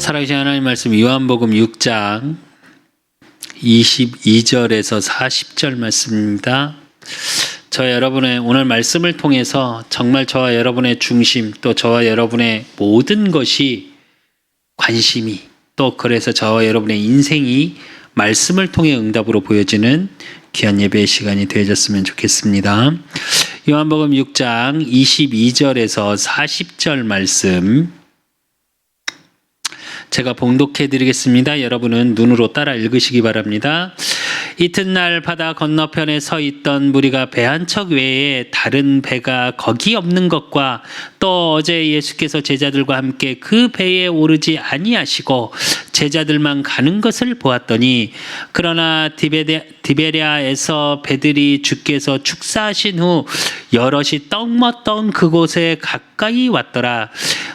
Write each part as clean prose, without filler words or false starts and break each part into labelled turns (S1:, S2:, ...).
S1: 살아계신 하나님 말씀 요한복음 6장 22절에서 40절 말씀입니다. 저와 여러분의 오늘 말씀을 통해서 정말 저와 여러분의 중심, 또 저와 여러분의 모든 것이 관심이, 또 그래서 저와 여러분의 인생이 말씀을 통해 응답으로 보여지는 귀한 예배의 시간이 되어졌으면 좋겠습니다. 요한복음 6장 22절에서 40절 말씀 제가 봉독해 드리겠습니다. 여러분은 눈으로 따라 읽으시기 바랍니다. 이튿날 바다 건너편에 서 있던 무리가 배 한 척 외에 다른 배가 거기 없는 것과 또 어제 예수께서 제자들과 함께 그 배에 오르지 아니하시고 제자들만 가는 것을 보았더니, 그러나 디베랴에서 배들이 주께서 축사하신 후 여럿이 떡 먹던 그곳에 가까이 왔더라.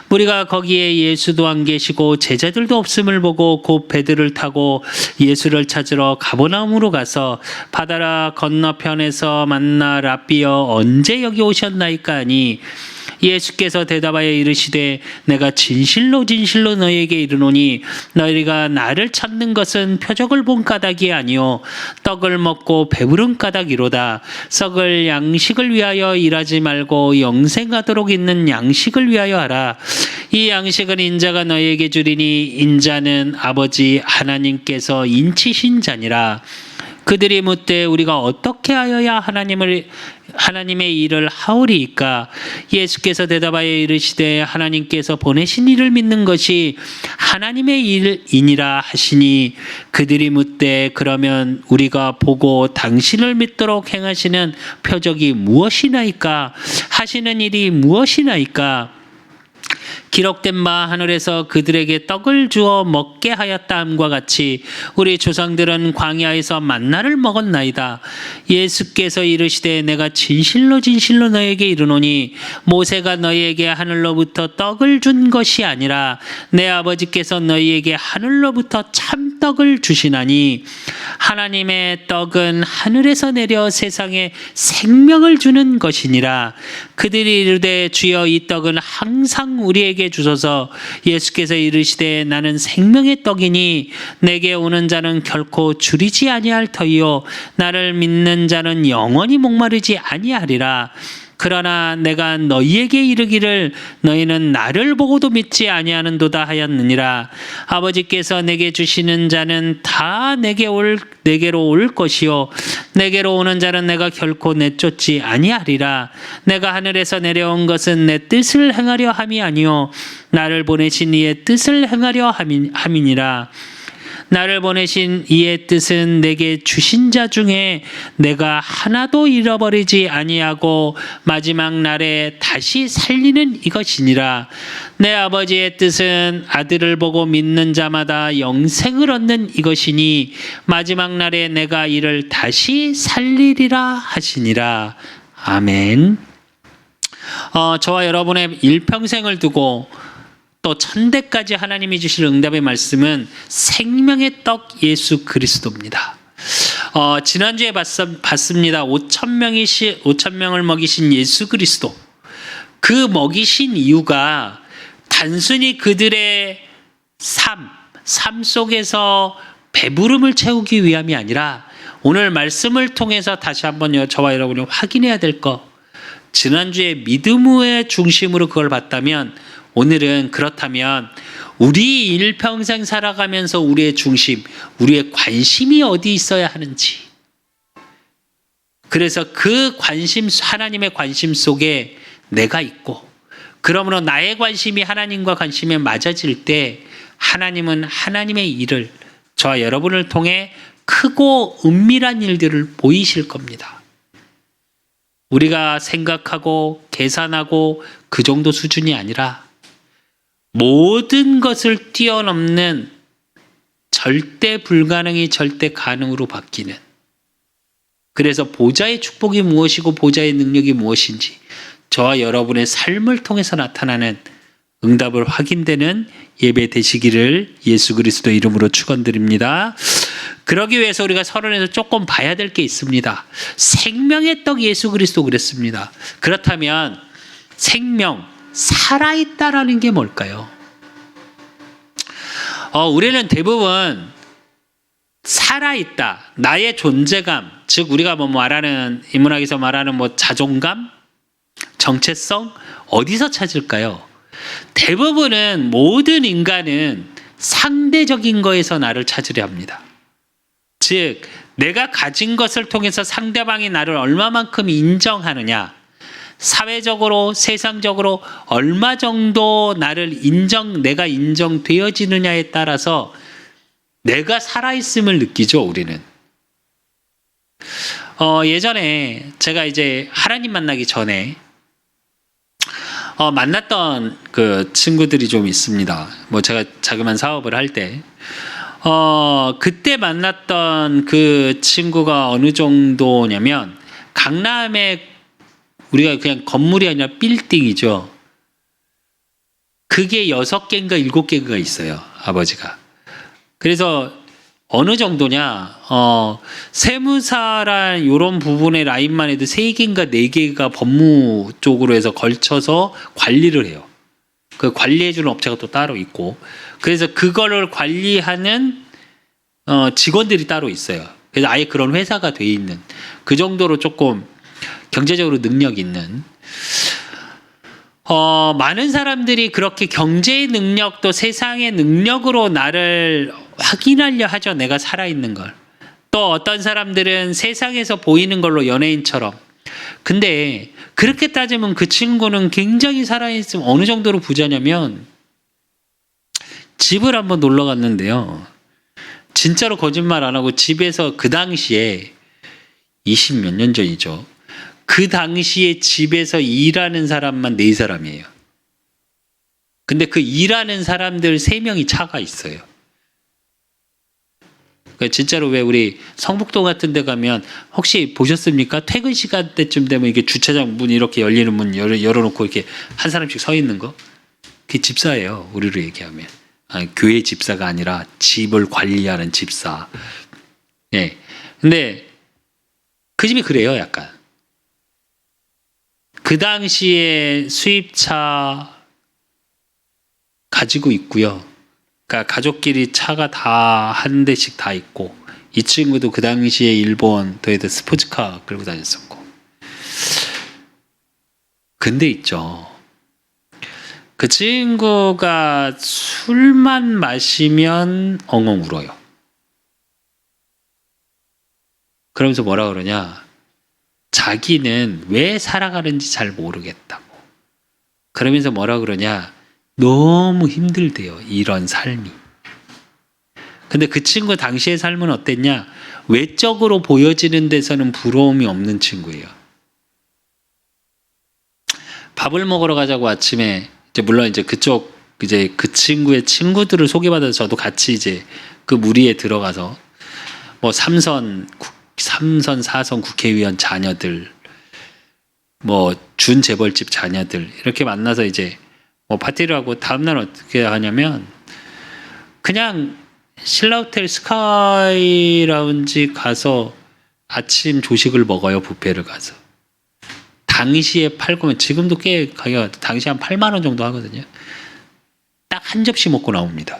S1: 우리가 거기에 예수도 안 계시고 제자들도 없음을 보고 곧 배들을 타고 예수를 찾으러 가버나움으로 가서 바다 건너편에서 만나 랍비여 언제 여기 오셨나이까 하니, 예수께서 대답하여 이르시되 내가 진실로 진실로 너희에게 이르노니 너희가 나를 찾는 것은 표적을 본 까닭이 아니요 떡을 먹고 배부른 까닭이로다. 썩을 양식을 위하여 일하지 말고 영생하도록 있는 양식을 위하여 하라. 이 양식은 인자가 너희에게 주리니 인자는 아버지 하나님께서 인치신 자니라. 그들이 묻되 우리가 어떻게 하여야 하나님의 일을 하오리이까? 예수께서 대답하여 이르시되 하나님께서 보내신 이를 믿는 것이 하나님의 일이니라 하시니, 그들이 묻되 그러면 우리가 보고 당신을 믿도록 행하시는 표적이 무엇이나이까? 하시는 일이 무엇이나이까? 기록된 바 하늘에서 그들에게 떡을 주어 먹게 하였다 함과 같이 우리 조상들은 광야에서 만나를 먹었나이다. 예수께서 이르시되 내가 진실로 진실로 너에게 이르노니 모세가 너희에게 하늘로부터 떡을 준 것이 아니라 내 아버지께서 너희에게 하늘로부터 참떡을 주시나니, 하나님의 떡은 하늘에서 내려 세상에 생명을 주는 것이니라. 그들이 이르되 주여 이 떡은 항상 우리에게 주소서. 예수께서 이르시되 나는 생명의 떡이니 내게 오는 자는 결코 줄이지 아니할 터이요 나를 믿는 자는 영원히 목마르지 아니하리라. 그러나 내가 너희에게 이르기를 너희는 나를 보고도 믿지 아니하는도다 하였느니라. 아버지께서 내게 주시는 자는 다 내게로 올 것이요 내게로 오는 자는 내가 결코 내쫓지 아니하리라. 내가 하늘에서 내려온 것은 내 뜻을 행하려 함이 아니요 나를 보내신 이의 뜻을 행하려 함이니라. 나를 보내신 이의 뜻은 내게 주신 자 중에 내가 하나도 잃어버리지 아니하고 마지막 날에 다시 살리는 이것이니라. 내 아버지의 뜻은 아들을 보고 믿는 자마다 영생을 얻는 이것이니 마지막 날에 내가 이를 다시 살리리라 하시니라. 아멘. 저와 여러분의 일평생을 두고 또 천대까지 하나님이 주실 응답의 말씀은 생명의 떡 예수 그리스도입니다. 지난주에 봤습니다. 5,000명을 먹이신 예수 그리스도. 그 먹이신 이유가 단순히 그들의 삶 속에서 배부름을 채우기 위함이 아니라, 오늘 말씀을 통해서 다시 한번 저와 여러분이 확인해야 될 것, 지난주에 믿음의 중심으로 그걸 봤다면 오늘은 그렇다면 우리 일평생 살아가면서 우리의 중심, 우리의 관심이 어디 있어야 하는지, 그래서 그 관심, 하나님의 관심 속에 내가 있고, 그러므로 나의 관심이 하나님과 관심에 맞아질 때 하나님은 하나님의 일을 저와 여러분을 통해 크고 은밀한 일들을 보이실 겁니다. 우리가 생각하고 계산하고 그 정도 수준이 아니라 모든 것을 뛰어넘는 절대 불가능이 절대 가능으로 바뀌는, 그래서 보좌의 축복이 무엇이고 보좌의 능력이 무엇인지 저와 여러분의 삶을 통해서 나타나는 응답을 확인되는 예배 되시기를 예수 그리스도 이름으로 축원드립니다. 그러기 위해서 우리가 서론에서 조금 봐야 될 게 있습니다. 생명의 떡 예수 그리스도 그랬습니다. 그렇다면 생명, 살아있다라는 게 뭘까요? 우리는 대부분 살아있다. 나의 존재감, 즉 우리가 뭐 말하는 인문학에서 말하는 뭐 자존감, 정체성 어디서 찾을까요? 대부분은 모든 인간은 상대적인 거에서 나를 찾으려 합니다. 즉 내가 가진 것을 통해서 상대방이 나를 얼마만큼 인정하느냐, 사회적으로 세상적으로 얼마 정도 내가 인정되어지느냐에 따라서 내가 살아있음을 느끼죠. 우리는 예전에 제가 이제 하나님 만나기 전에 만났던 그 친구들이 좀 있습니다. 뭐 제가 자그마한 사업을 할 때 그때 만났던 그 친구가 어느 정도냐면, 강남에 우리가 그냥 건물이 아니라 빌딩이죠. 그게 6개인가 7개가 있어요. 아버지가. 그래서 어느 정도냐, 세무사란 이런 부분의 라인만 해도 3개인가 4개가 법무 쪽으로 해서 걸쳐서 관리를 해요. 그 관리해주는 업체가 또 따로 있고, 그래서 그거를 관리하는 직원들이 따로 있어요. 그래서 아예 그런 회사가 돼 있는, 그 정도로 조금 경제적으로 능력 있는, 많은 사람들이 그렇게 경제의 능력도 세상의 능력으로 나를 확인하려 하죠. 내가 살아있는 걸. 또 어떤 사람들은 세상에서 보이는 걸로, 연예인처럼. 근데 그렇게 따지면 그 친구는 굉장히 살아있으면 어느 정도로 부자냐면, 집을 한번 놀러 갔는데요. 진짜로 거짓말 안 하고 집에서 그 당시에 20몇 년 전이죠. 그 당시에 집에서 일하는 사람만 4사람이에요. 근데 그 일하는 사람들 3명이 차가 있어요. 그러니까 진짜로 왜 우리 성북동 같은 데 가면 혹시 보셨습니까? 퇴근 시간대쯤 되면 이게 주차장 문 이렇게 열리는 문 열어놓고 이렇게 한 사람씩 서 있는 거? 그게 집사예요. 우리로 얘기하면. 교회 집사가 아니라 집을 관리하는 집사. 예. 근데 그 집이 그래요, 약간. 그 당시에 수입차 가지고 있고요. 그러니까 가족끼리 차가 다 한 대씩 다 있고, 이 친구도 그 당시에 일본 도요타 스포츠카 끌고 다녔었고. 근데 있죠. 그 친구가 술만 마시면 엉엉 울어요. 그러면서 뭐라 그러냐? 자기는 왜 살아가는지 잘 모르겠다고. 그러면서 뭐라 그러냐? 너무 힘들대요, 이런 삶이. 근데 그 친구 당시의 삶은 어땠냐? 외적으로 보여지는 데서는 부러움이 없는 친구예요. 밥을 먹으러 가자고 아침에, 이제 물론 이제 그쪽 이제 그 친구의 친구들을 소개받아서 저도 같이 이제 그 무리에 들어가서 뭐 3선 4선 국회의원 자녀들, 뭐 준 재벌집 자녀들 이렇게 만나서 이제 뭐 파티를 하고, 다음날 어떻게 하냐면 그냥 신라호텔 스카이 라운지 가서 아침 조식을 먹어요. 뷔페를 가서. 당시에 팔고면, 지금도 꽤 가격, 당시 한 8만 원 정도 하거든요. 딱 한 접시 먹고 나옵니다.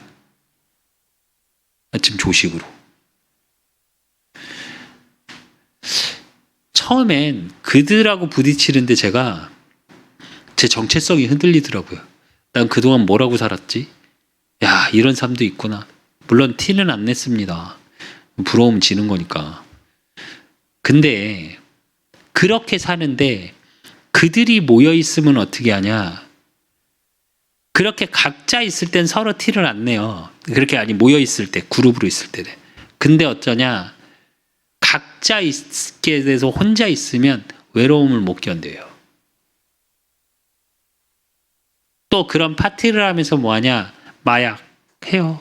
S1: 아침 조식으로. 처음엔 그들하고 부딪히는데 제가 제 정체성이 흔들리더라고요. 난 그동안 뭐라고 살았지? 야, 이런 삶도 있구나. 물론 티는 안 냈습니다. 부러움 지는 거니까. 근데 그렇게 사는데 그들이 모여 있으면 어떻게 하냐? 그렇게 각자 있을 땐 서로 티를 안 내요. 그렇게 아니 모여 있을 때, 그룹으로 있을 때는. 근데 어쩌냐? 각자 있게 돼서 혼자 있으면 외로움을 못 견뎌요. 또 그런 파티를 하면서 뭐하냐? 마약 해요.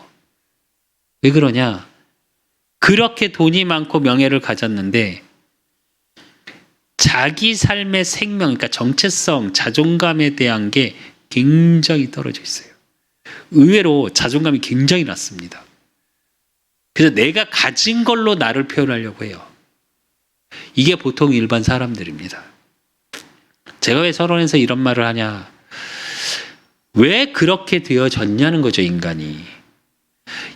S1: 왜 그러냐? 그렇게 돈이 많고 명예를 가졌는데 자기 삶의 생명, 그러니까 정체성, 자존감에 대한 게 굉장히 떨어져 있어요. 의외로 자존감이 굉장히 낮습니다. 그래서 내가 가진 걸로 나를 표현하려고 해요. 이게 보통 일반 사람들입니다. 제가 왜 서론에서 이런 말을 하냐? 왜 그렇게 되어졌냐는 거죠, 인간이.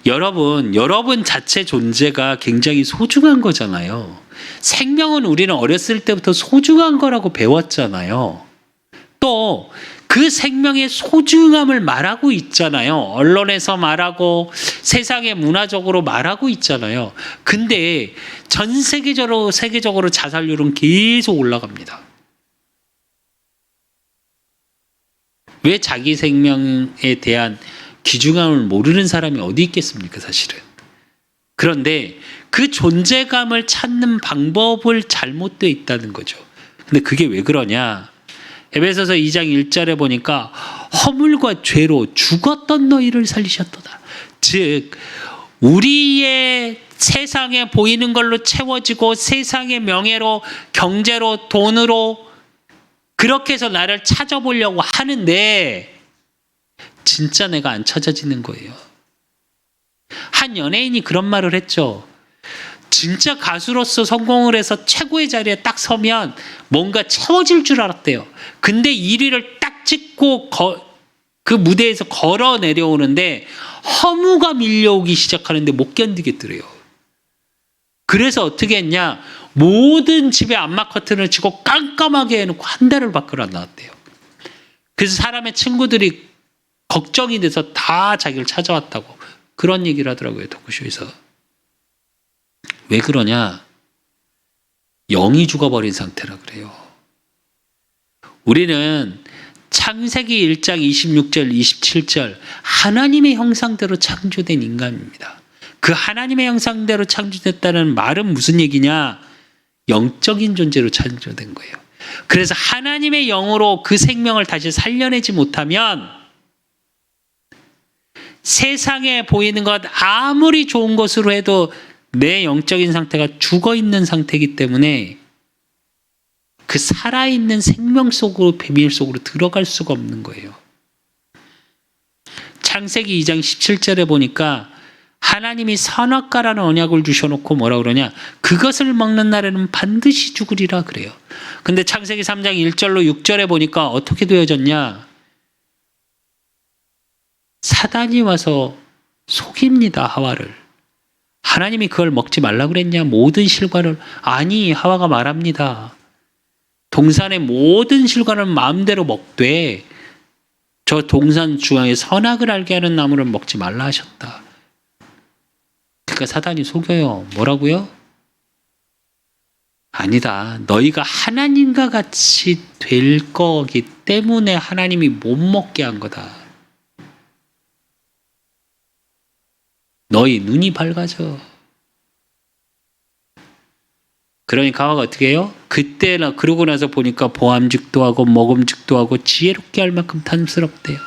S1: 여러분 자체 존재가 굉장히 소중한 거잖아요. 생명은 우리는 어렸을 때부터 소중한 거라고 배웠잖아요. 또 그 생명의 소중함을 말하고 있잖아요. 언론에서 말하고 세상의 문화적으로 말하고 있잖아요. 근데 전 세계적으로 자살률은 계속 올라갑니다. 왜 자기 생명에 대한 귀중함을 모르는 사람이 어디 있겠습니까, 사실은. 그런데 그 존재감을 찾는 방법을 잘못되어 있다는 거죠. 근데 그게 왜 그러냐? 에베소서 2장 1절에 보니까 허물과 죄로 죽었던 너희를 살리셨도다. 즉 우리의 세상에 보이는 걸로 채워지고 세상의 명예로, 경제로, 돈으로 그렇게 해서 나를 찾아보려고 하는데 진짜 내가 안 찾아지는 거예요. 한 연예인이 그런 말을 했죠. 진짜 가수로서 성공을 해서 최고의 자리에 딱 서면 뭔가 채워질 줄 알았대요. 근데 1위를 딱 찍고 그 무대에서 걸어 내려오는데 허무가 밀려오기 시작하는데 못 견디겠더래요. 그래서 어떻게 했냐? 모든 집에 암막 커튼을 치고 깜깜하게 해놓고 한 달을 밖으로 안 나왔대요. 그래서 사람의 친구들이 걱정이 돼서 다 자기를 찾아왔다고 그런 얘기를 하더라고요, 토크쇼에서. 왜 그러냐? 영이 죽어버린 상태라 그래요. 우리는 창세기 1장 26절, 27절 하나님의 형상대로 창조된 인간입니다. 그 하나님의 형상대로 창조됐다는 말은 무슨 얘기냐? 영적인 존재로 창조된 거예요. 그래서 하나님의 영으로 그 생명을 다시 살려내지 못하면 세상에 보이는 것 아무리 좋은 것으로 해도 내 영적인 상태가 죽어있는 상태이기 때문에 그 살아있는 생명 속으로, 비밀 속으로 들어갈 수가 없는 거예요. 창세기 2장 17절에 보니까 하나님이 선악과라는 언약을 주셔놓고 뭐라 그러냐? 그것을 먹는 날에는 반드시 죽으리라 그래요. 근데 창세기 3장 1절로 6절에 보니까 어떻게 되어졌냐? 사단이 와서 속입니다, 하와를. 하나님이 그걸 먹지 말라 그랬냐? 모든 실과를. 아니, 하와가 말합니다. 동산의 모든 실과를 마음대로 먹되 저 동산 중앙에 선악을 알게 하는 나무를 먹지 말라 하셨다. 그러니까 사단이 속여요. 뭐라고요? 아니다. 너희가 하나님과 같이 될 거기 때문에 하나님이 못 먹게 한 거다. 너희 눈이 밝아져. 그러니까 하와가 어떻게 해요? 그때나 그러고 나서 보니까 보암직도 하고 먹음직도 하고 지혜롭게 할 만큼 탐스럽대요.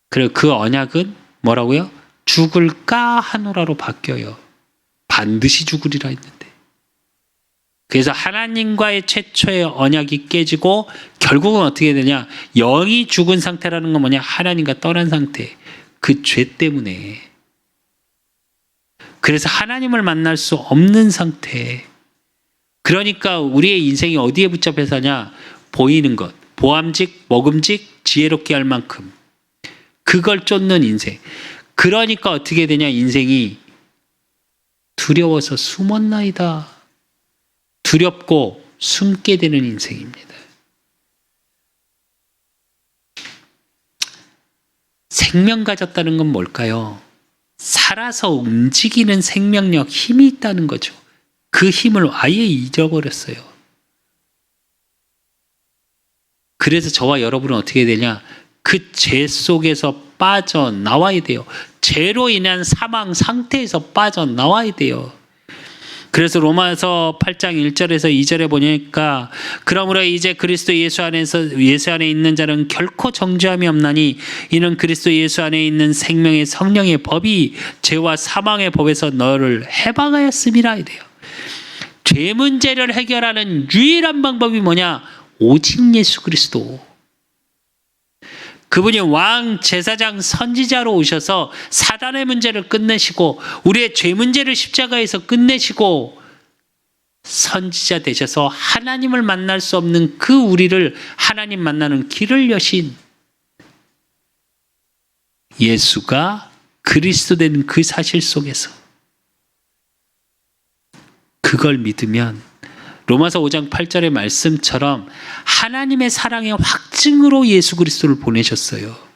S1: 그리고 그 언약은 뭐라고요? 죽을까 하노라로 바뀌어요. 반드시 죽으리라 했는데. 그래서 하나님과의 최초의 언약이 깨지고 결국은 어떻게 되냐? 영이 죽은 상태라는 건 뭐냐? 하나님과 떠난 상태. 그 죄 때문에. 그래서 하나님을 만날 수 없는 상태. 그러니까 우리의 인생이 어디에 붙잡혀 사냐? 보이는 것. 보암직, 먹음직, 지혜롭게 할 만큼. 그걸 쫓는 인생. 그러니까 어떻게 되냐? 인생이 두려워서 숨었나이다. 두렵고 숨게 되는 인생입니다. 생명 가졌다는 건 뭘까요? 살아서 움직이는 생명력, 힘이 있다는 거죠. 그 힘을 아예 잊어버렸어요. 그래서 저와 여러분은 어떻게 되냐? 그 죄 속에서 빠져나와야 돼요. 죄로 인한 사망 상태에서 빠져나와야 돼요. 그래서 로마서 8장 1절에서 2절에 보니까 그러므로 이제 그리스도 예수 안에 있는 자는 결코 정죄함이 없나니 이는 그리스도 예수 안에 있는 생명의 성령의 법이 죄와 사망의 법에서 너를 해방하였음이라 이래요. 죄 문제를 해결하는 유일한 방법이 뭐냐? 오직 예수 그리스도. 그분이 왕, 제사장, 선지자로 오셔서 사단의 문제를 끝내시고 우리의 죄 문제를 십자가에서 끝내시고 선지자 되셔서 하나님을 만날 수 없는 그 우리를 하나님 만나는 길을 여신 예수가 그리스도 된 그 사실 속에서 그걸 믿으면 로마서 5장 8절의 말씀처럼 하나님의 사랑의 확증으로 예수 그리스도를 보내셨어요.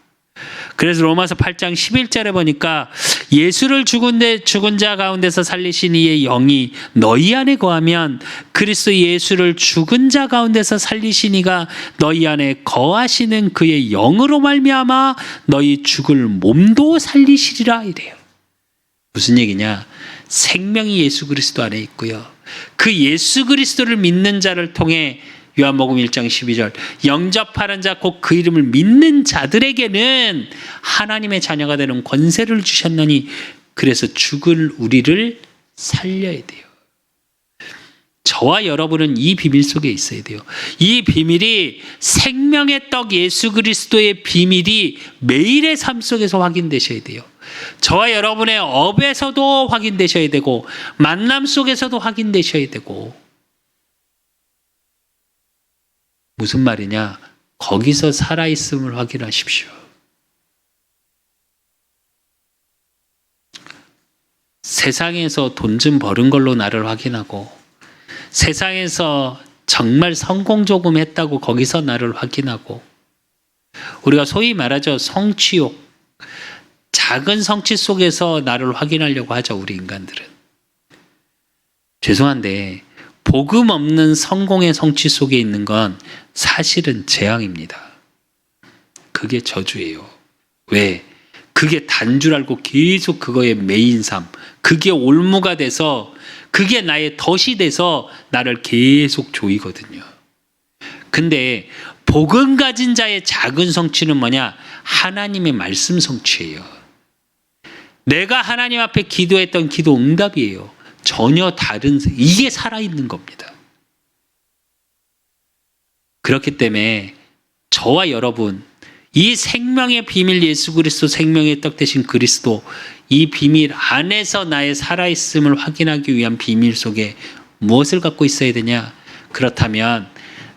S1: 그래서 로마서 8장 11절에 보니까 예수를 죽은 자 가운데서 살리신 이의 영이 너희 안에 거하면 그리스도 예수를 죽은 자 가운데서 살리신 이가 너희 안에 거하시는 그의 영으로 말미암아 너희 죽을 몸도 살리시리라 이래요. 무슨 얘기냐? 생명이 예수 그리스도 안에 있고요. 그 예수 그리스도를 믿는 자를 통해 요한복음 1장 12절 영접하는 자 곧 그 이름을 믿는 자들에게는 하나님의 자녀가 되는 권세를 주셨느니 그래서 죽을 우리를 살려야 돼요. 저와 여러분은 이 비밀 속에 있어야 돼요. 이 비밀이 생명의 떡 예수 그리스도의 비밀이 매일의 삶 속에서 확인되셔야 돼요. 저와 여러분의 업에서도 확인되셔야 되고 만남 속에서도 확인되셔야 되고 무슨 말이냐? 거기서 살아있음을 확인하십시오. 세상에서 돈 좀 버는 걸로 나를 확인하고 세상에서 정말 성공 조금 했다고 거기서 나를 확인하고 우리가 소위 말하죠. 성취욕. 작은 성취 속에서 나를 확인하려고 하죠. 우리 인간들은. 죄송한데 복음 없는 성공의 성취 속에 있는 건 사실은 재앙입니다. 그게 저주예요. 왜? 그게 단 줄 알고 계속 그거의 메인 삶, 그게 올무가 돼서 그게 나의 덫이 돼서 나를 계속 조이거든요. 근데 복음 가진 자의 작은 성취는 뭐냐? 하나님의 말씀 성취예요. 내가 하나님 앞에 기도했던 기도 응답이에요. 전혀 다른, 이게 살아있는 겁니다. 그렇기 때문에 저와 여러분, 이 생명의 비밀 예수 그리스도 생명의 떡 되신 그리스도 이 비밀 안에서 나의 살아있음을 확인하기 위한 비밀 속에 무엇을 갖고 있어야 되냐? 그렇다면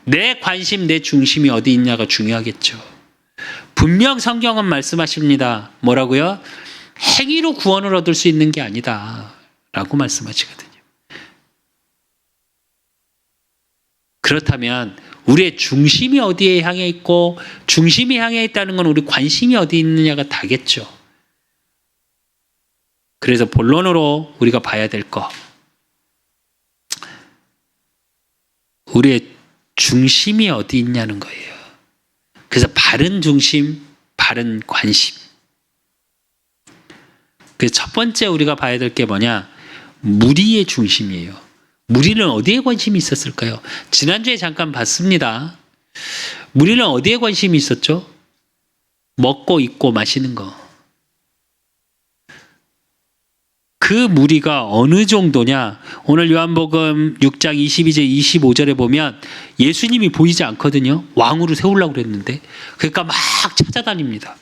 S1: 내 관심, 내 중심이 어디 있냐가 중요하겠죠. 분명 성경은 말씀하십니다. 뭐라고요? 행위로 구원을 얻을 수 있는 게 아니다 라고 말씀하시거든요. 그렇다면 우리의 중심이 어디에 향해 있고 중심이 향해 있다는 건 우리 관심이 어디 있느냐가 다겠죠. 그래서 본론으로 우리가 봐야 될 거, 우리의 중심이 어디 있냐는 거예요. 그래서 바른 중심, 바른 관심. 그래서 첫 번째 우리가 봐야 될 게 뭐냐? 무리의 중심이에요. 무리는 어디에 관심이 있었을까요? 지난주에 잠깐 봤습니다. 무리는 어디에 관심이 있었죠? 먹고 입고 마시는 거. 그 무리가 어느 정도냐? 오늘 요한복음 6장 22절 25절에 보면 예수님이 보이지 않거든요. 왕으로 세우려고 그랬는데. 그러니까 막 찾아다닙니다.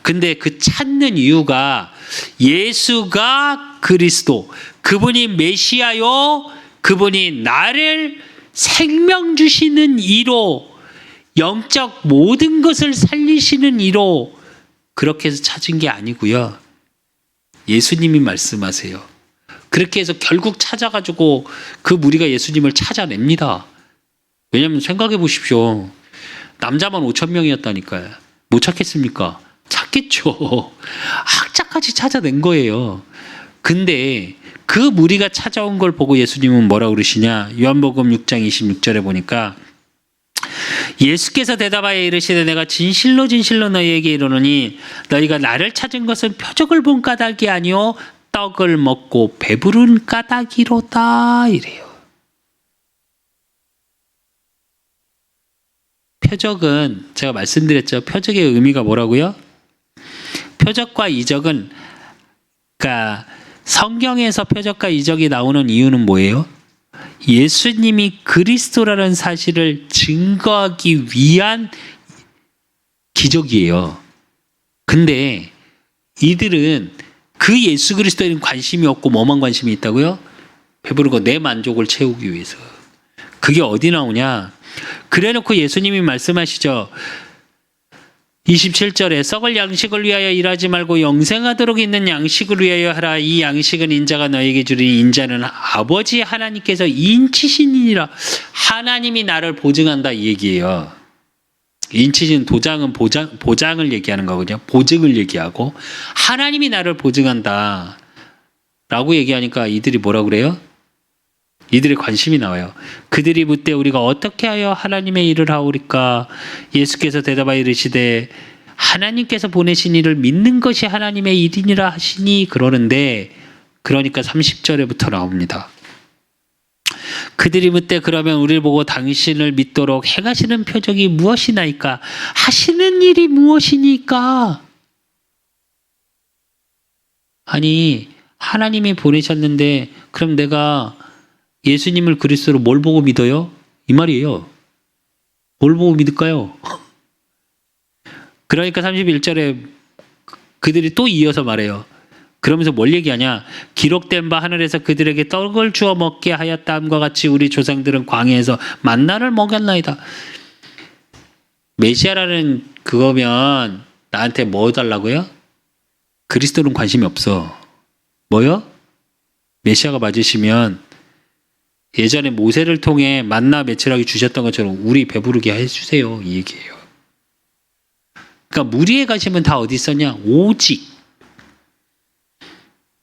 S1: 근데 그 찾는 이유가 예수가 그리스도, 그분이 메시아요, 그분이 나를 생명 주시는 이로, 영적 모든 것을 살리시는 이로 그렇게 해서 찾은 게 아니고요. 예수님이 말씀하세요. 그렇게 해서 결국 찾아가지고 그 무리가 예수님을 찾아냅니다. 왜냐하면 생각해 보십시오. 남자만 5,000명이었다니까요. 못 찾겠습니까? 찾겠죠. 학자까지 찾아낸 거예요. 근데 그 무리가 찾아온 걸 보고 예수님은 뭐라 그러시냐? 요한복음 6장 26절에 보니까 예수께서 대답하여 이르시되 내가 진실로 진실로 너희에게 이르노니 너희가 나를 찾은 것은 표적을 본 까닭이 아니요 떡을 먹고 배부른 까닭이로다 이래요. 표적은 제가 말씀드렸죠. 표적의 의미가 뭐라고요? 표적과 이적은, 그러니까 성경에서 표적과 이적이 나오는 이유는 뭐예요? 예수님이 그리스도라는 사실을 증거하기 위한 기적이에요. 근데 이들은 그 예수 그리스도에는 관심이 없고 뭐만 관심이 있다고요? 배부르고 내 만족을 채우기 위해서. 그게 어디 나오냐? 그래놓고 예수님이 말씀하시죠. 27절에 썩을 양식을 위하여 일하지 말고 영생하도록 있는 양식을 위하여 하라. 이 양식은 인자가 너에게 주리니 인자는 아버지 하나님께서 인치시니라. 하나님이 나를 보증한다 이 얘기예요. 인치신 도장은 보장을 얘기하는 거거든요. 보증을 얘기하고 하나님이 나를 보증한다 라고 얘기하니까 이들이 뭐라고 그래요? 이들의 관심이 나와요. 그들이 묻되 우리가 어떻게 하여 하나님의 일을 하오리까? 예수께서 대답하여 이르시되 하나님께서 보내신 이를 믿는 것이 하나님의 일이니라 하시니 그러는데, 그러니까 30절에부터 나옵니다. 그들이 묻되 그러면 우리를 보고 당신을 믿도록 행하시는 표적이 무엇이나이까? 하시는 일이 무엇이니까? 아니 하나님이 보내셨는데 그럼 내가 예수님을 그리스도로 뭘 보고 믿어요? 이 말이에요. 뭘 보고 믿을까요? 그러니까 31절에 그들이 또 이어서 말해요. 그러면서 뭘 얘기하냐? 기록된 바 하늘에서 그들에게 떡을 주어 먹게 하였다함과 같이 우리 조상들은 광야에서 만나를 먹였나이다. 메시아라는 그거면 나한테 뭐 달라고요? 그리스도는 관심이 없어. 뭐요? 메시아가 맞으시면 예전에 모세를 통해 만나 메추라기 주셨던 것처럼 우리 배부르게 해주세요 이 얘기예요. 그러니까 무리에 가시면 다 어디 있었냐? 오직.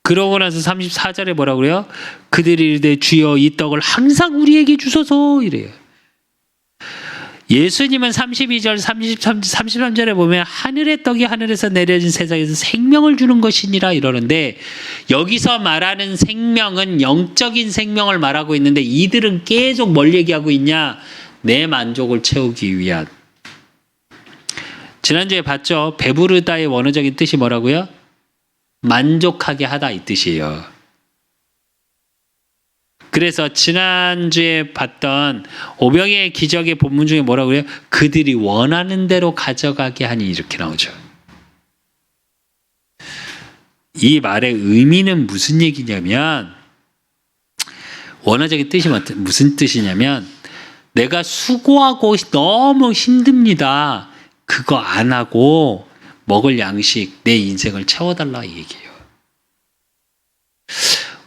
S1: 그러고 나서 34절에 뭐라고 그래요? 그들이 이르되 주여 이 떡을 항상 우리에게 주소서 이래요. 예수님은 32절 33절에 보면 하늘의 떡이 하늘에서 내려진 세상에서 생명을 주는 것이니라 이러는데, 여기서 말하는 생명은 영적인 생명을 말하고 있는데 이들은 계속 뭘 얘기하고 있냐? 내 만족을 채우기 위한. 지난주에 봤죠? 배부르다의 원어적인 뜻이 뭐라고요? 만족하게 하다 이 뜻이에요. 그래서 지난주에 봤던 오병이의 기적의 본문 중에 뭐라고 그래요? 그들이 원하는 대로 가져가게 하니 이렇게 나오죠. 이 말의 의미는 무슨 얘기냐면, 원어적인 뜻이 무슨 뜻이냐면 내가 수고하고 너무 힘듭니다. 그거 안 하고 먹을 양식 내 인생을 채워달라 이 얘기예요.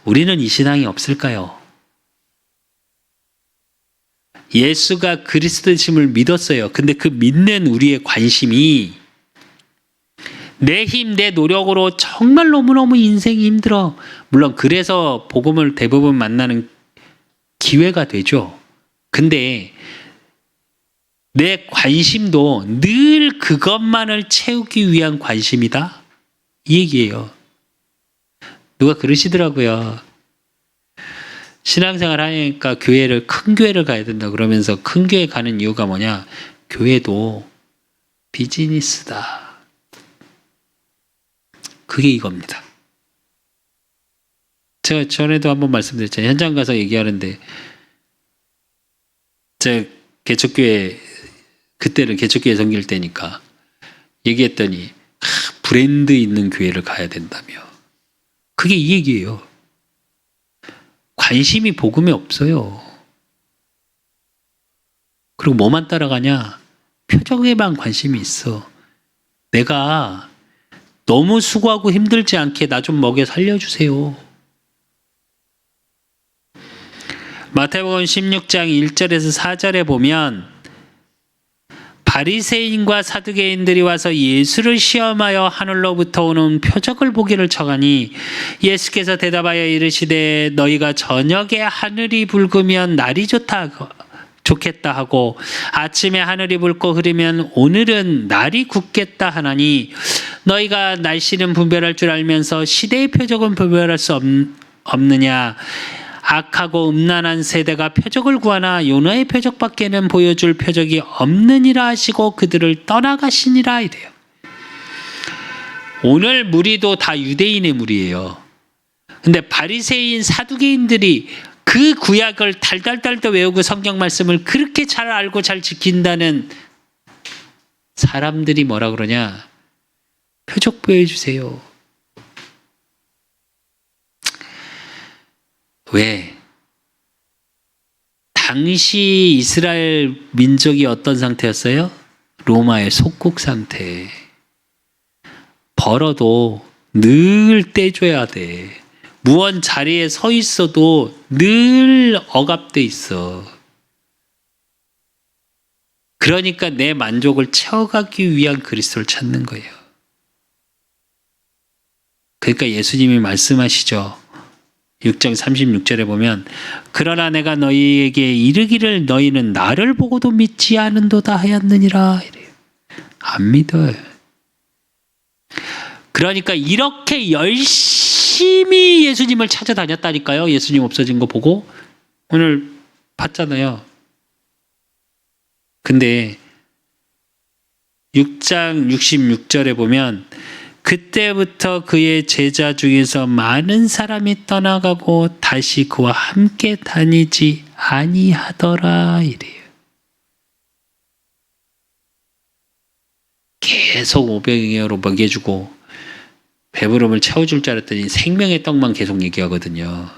S1: 우리는 이 신앙이 없을까요? 예수가 그리스도심을 믿었어요. 근데 그 믿는 우리의 관심이 내 힘, 내 노력으로 정말 너무너무 인생이 힘들어. 물론 그래서 복음을 대부분 만나는 기회가 되죠. 근데 내 관심도 늘 그것만을 채우기 위한 관심이다? 이 얘기예요. 누가 그러시더라고요. 신앙생활 하니까 큰 교회를 가야 된다 그러면서 큰 교회 가는 이유가 뭐냐? 교회도 비즈니스다. 그게 이겁니다. 제가 전에도 한번 말씀드렸잖아요. 현장 가서 얘기하는데 제가 개척교회 그때는 개척교회 섬길 때니까 얘기했더니 브랜드 있는 교회를 가야 된다며. 그게 이 얘기예요. 관심이 복음에 없어요. 그리고 뭐만 따라가냐? 표적에만 관심이 있어. 내가 너무 수고하고 힘들지 않게 나 좀 먹여 살려주세요. 마태복음 16장 1절에서 4절에 보면 바리새인과 사두개인들이 와서 예수를 시험하여 하늘로부터 오는 표적을 보기를 청하니 예수께서 대답하여 이르시되 너희가 저녁에 하늘이 붉으면 날이 좋겠다 하고 아침에 하늘이 붉고 흐리면 오늘은 날이 굳겠다 하나니 너희가 날씨는 분별할 줄 알면서 시대의 표적은 분별할 수 없느냐? 악하고 음란한 세대가 표적을 구하나 요나의 표적밖에는 보여줄 표적이 없느니라 하시고 그들을 떠나가시니라 이래요. 오늘 무리도 다 유대인의 무리예요. 근데 바리새인 사두개인들이 그 구약을 달달달달 외우고 성경 말씀을 그렇게 잘 알고 잘 지킨다는 사람들이 뭐라 그러냐? 표적 보여주세요. 왜? 당시 이스라엘 민족이 어떤 상태였어요? 로마의 속국 상태. 벌어도 늘 떼줘야 돼. 무언 자리에 서 있어도 늘 억압돼 있어. 그러니까 내 만족을 채워가기 위한 그리스도를 찾는 거예요. 그러니까 예수님이 말씀하시죠. 6장 36절에 보면 그러나 내가 너희에게 이르기를 너희는 나를 보고도 믿지 않은도다 하였느니라. 이래요. 안 믿어요. 그러니까 이렇게 열심히 예수님을 찾아다녔다니까요. 예수님 없어진 거 보고 오늘 봤잖아요. 근데 6장 66절에 보면 그때부터 그의 제자 중에서 많은 사람이 떠나가고 다시 그와 함께 다니지 아니하더라. 이래요. 계속 오병이어로 먹여주고 배부름을 채워줄 줄 알았더니 생명의 떡만 계속 얘기하거든요.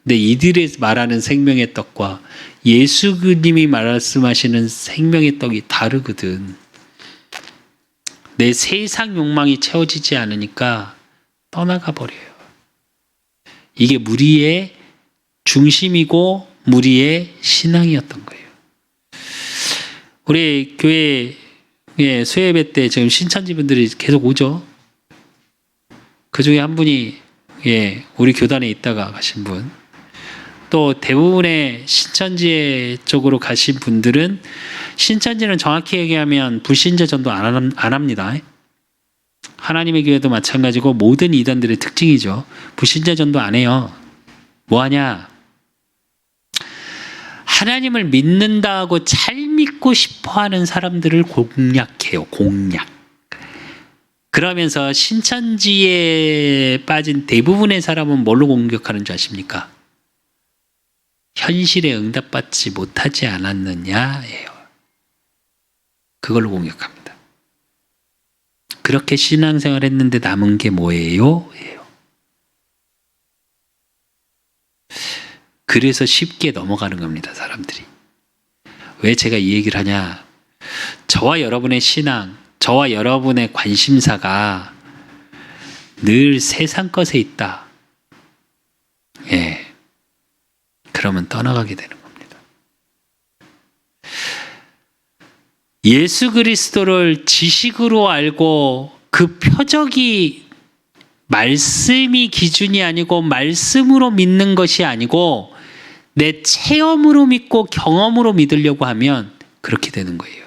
S1: 근데 이들이 말하는 생명의 떡과 예수님이 말씀하시는 생명의 떡이 다르거든. 내 세상 욕망이 채워지지 않으니까 떠나가 버려요. 이게 무리의 중심이고 무리의 신앙이었던 거예요. 우리 교회 수예배 때 지금 신천지 분들이 계속 오죠. 그 중에 한 분이 우리 교단에 있다가 가신 분. 또 대부분의 신천지 쪽으로 가신 분들은 신천지는 정확히 얘기하면 불신자 전도 안 합니다. 하나님의 교회도 마찬가지고 모든 이단들의 특징이죠. 불신자 전도 안 해요. 뭐 하냐? 하나님을 믿는다 하고 잘 믿고 싶어 하는 사람들을 공략해요. 공략. 그러면서 신천지에 빠진 대부분의 사람은 뭘로 공격하는 줄 아십니까? 현실에 응답받지 못하지 않았느냐예요. 그걸로 공격합니다. 그렇게 신앙생활 했는데 남은 게 뭐예요? 예요. 그래서 쉽게 넘어가는 겁니다, 사람들이. 왜 제가 이 얘기를 하냐? 저와 여러분의 신앙, 저와 여러분의 관심사가 늘 세상 것에 있다. 그러면 떠나가게 되는 겁니다. 예수 그리스도를 지식으로 알고 그 표적이 말씀이 기준이 아니고 말씀으로 믿는 것이 아니고 내 체험으로 믿고 경험으로 믿으려고 하면 그렇게 되는 거예요.